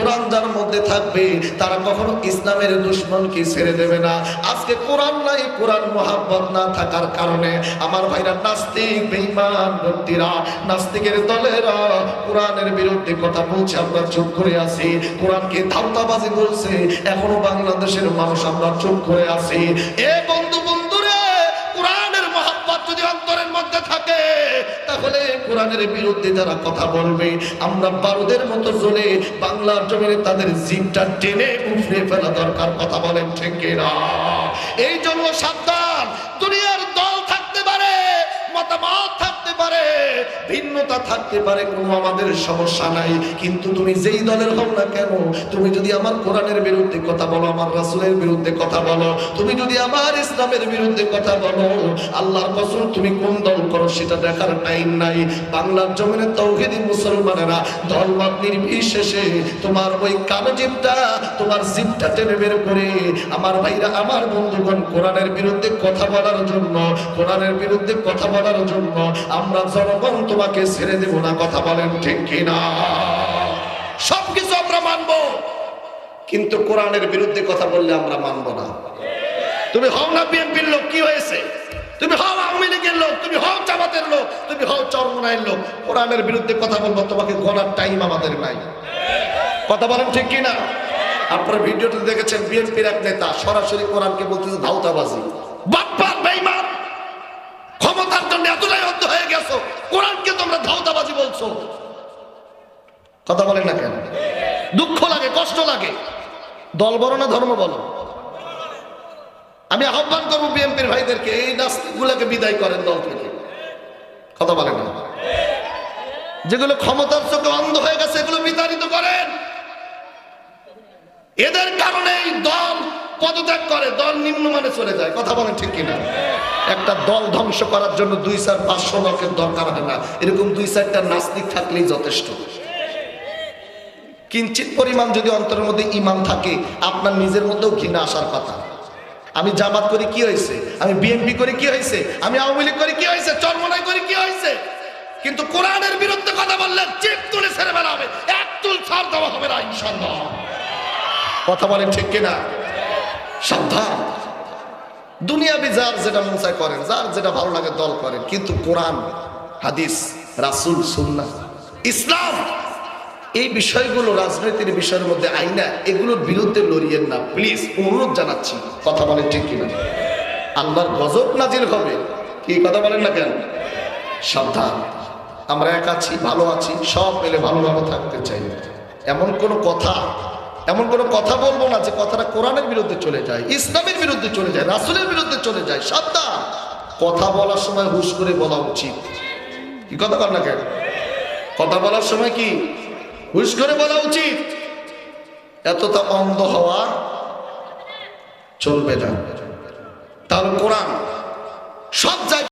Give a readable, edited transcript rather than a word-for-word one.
কোরআন যার মধ্যে থাকবে তারা কখনো ইসলামের দুশমনকে ছেড়ে দেবে না। আজকে কোরআন নাই, কোরআন মুহাব্বত না থাকার কারণে আমার ভাইরা নাস্তিক বেঈমান ব্যক্তিরা, নাস্তিকের দলেরা কোরআনের বিরুদ্ধে কথা বলছে, আমরা চুপ করে আছি। কোরআনকে ধাওতাবাজি বলছে, এখনো বাংলাদেশের মানুষ আমরা চুপ করে আছি। এ বন্ধু বন্ধুরে, কোরআনের মুহাব্বত যদি অন্তরের মধ্যে থাকে তাহলে কোরআনের বিরুদ্ধে যারা কথা বলবে আমরা বারুদের মতো জ্বলে বাংলার জমিনে তাদের জিভটা টেনে উফরে ফেলা দরকার। কথা বলেন ঠিক কিনা? এই জন্য সাবধান। দুনিয়ার দল থাকতে পারে, মতামত থাকতে পারে, ভিন্নতা থাকতে পারে, কোনো আমাদের সমস্যা নাই, কিন্তু তুমি যেই দলের হও না কেন, তুমি যদি আমার কোরআনের বিরুদ্ধে কথা বলো, আমার রাসূলের বিরুদ্ধে কথা বলো, তুমি যদি আমার ইসলামের বিরুদ্ধে কথা বলো, আল্লাহর কসম তুমি কোন দল করো সেটা দেখার টাইম নাই। বাংলার জমিনে তাওহীদি মুসলমানেরা দলমত নির্বিশেষে তোমার ওই কালো জিভটা, তোমার জিভটা টেনে বের করে আমার ভাইরা, আমার বন্ধুগণ, কোরআনের বিরুদ্ধে কথা বলার জন্য, কোরআনের বিরুদ্ধে কথা বলার জন্য আমরা জনগণ তোমাকে ছেড়ে দেব না। কথা বলেন ঠিক কিনা? সবকিছু আমরা মানবো, কিন্তু কোরআনের বিরুদ্ধে কথা বললে আমরা মানবো না। তুমি হও না বিএনপির লোক, কি হয়েছে? তুমি হও আওয়ামী লীগের লোক, তুমি হও জামাতের লোক, তুমি হও চরমনাইয়ের লোক, কোরআনের বিরুদ্ধে কথা বলবো তোমাকে গলার টাইম আমাদের নাই। কথা বলেন ঠিক কিনা? আপনারা ভিডিওতে দেখেছেন বিএনপির এক নেতা সরাসরি কোরআনকে বলতেছে ধাওতাবাজি। বাপ্পার বেঈমান, ক্ষমতার জন্য এতটাই অন্ধ হয়ে গেছো, কোরআনকে তোমরা ধাওতাবাজি বলছো। কথা বলেন না কেন? দুঃখ লাগে, কষ্ট লাগে। দল বলো না ধর্ম বলো। আমি আহ্বান করবো বিএনপির ভাইদেরকে, এই নাস্তিকগুলোকে বিদায় করেন দল থেকে। কথা বলেন না? যেগুলো ক্ষমতার চোখে অন্ধ হয়ে গেছে এগুলো বিতাড়িত করেন। এদের কারণেই দল পদত্যাগ করে, দল নিম্নমানে চলে যায়। কথা বলেন ঠিক কিনা? একটা দল ধ্বংস করার জন্য 2-4-500 লোকের দরকার হয় না, এরকম 2-4টা নাস্তিক থাকলেই যথেষ্ট। কিঞ্চিত পরিমাণ যদি অন্তরের মধ্যে ঈমান থাকে, আপনার নিজের মধ্যেও ঘৃণা আসার কথা। আমি জামাত করি কি হয়েছে, আমি বিএনপি করি কি হয়েছে, আমি আওয়ামী লীগ করি কি হয়েছে, চরমনাই করি কি হয়েছে, কিন্তু কোরআনের বিরুদ্ধে কথা বললে চিপ তুলে ছেড়ে ফেলা হবে, এক চুল ছাড় দেওয়া হবে না ইনশাআল্লাহ। কথা বলেন ঠিক কিনা? সাবধান। দুনিয়াবি যার যেটা মন চায় করেন, যার যেটা ভালো লাগে দল করেন, কিন্তু কোরআন, হাদিস, রাসূল, সুন্নাহ, ইসলাম, এই বিষয়গুলো রাজনীতির বিষয়ের মধ্যে আইনা, এগুলোর বিরুদ্ধে লড়িয়েন না প্লিজ, অনুরোধ জানাচ্ছি। কথা বলেন ঠিক কিনা? আল্লাহর গজব নাজিল হবে। কি কথা বলেন না কেন? সাবধান। আমরা এক আছি, ভালো আছি, সব মিলে ভালোভাবে থাকতে চাই। এমন কোনো কথা বলবো না যে কথাটা কোরআনের বিরুদ্ধে চলে যায়, ইসলামের বিরুদ্ধে চলে যায়, রাসূলের বিরুদ্ধে চলে যায়। সাবধান। কথা বলার সময় হুশ করে বলা উচিত। কি কথা বল না কেন? কথা বলার সময় কি হুশ করে বলা উচিত। এতটা অন্ধ হওয়া চলবে না। তাহলে কোরআন সব জায়গায়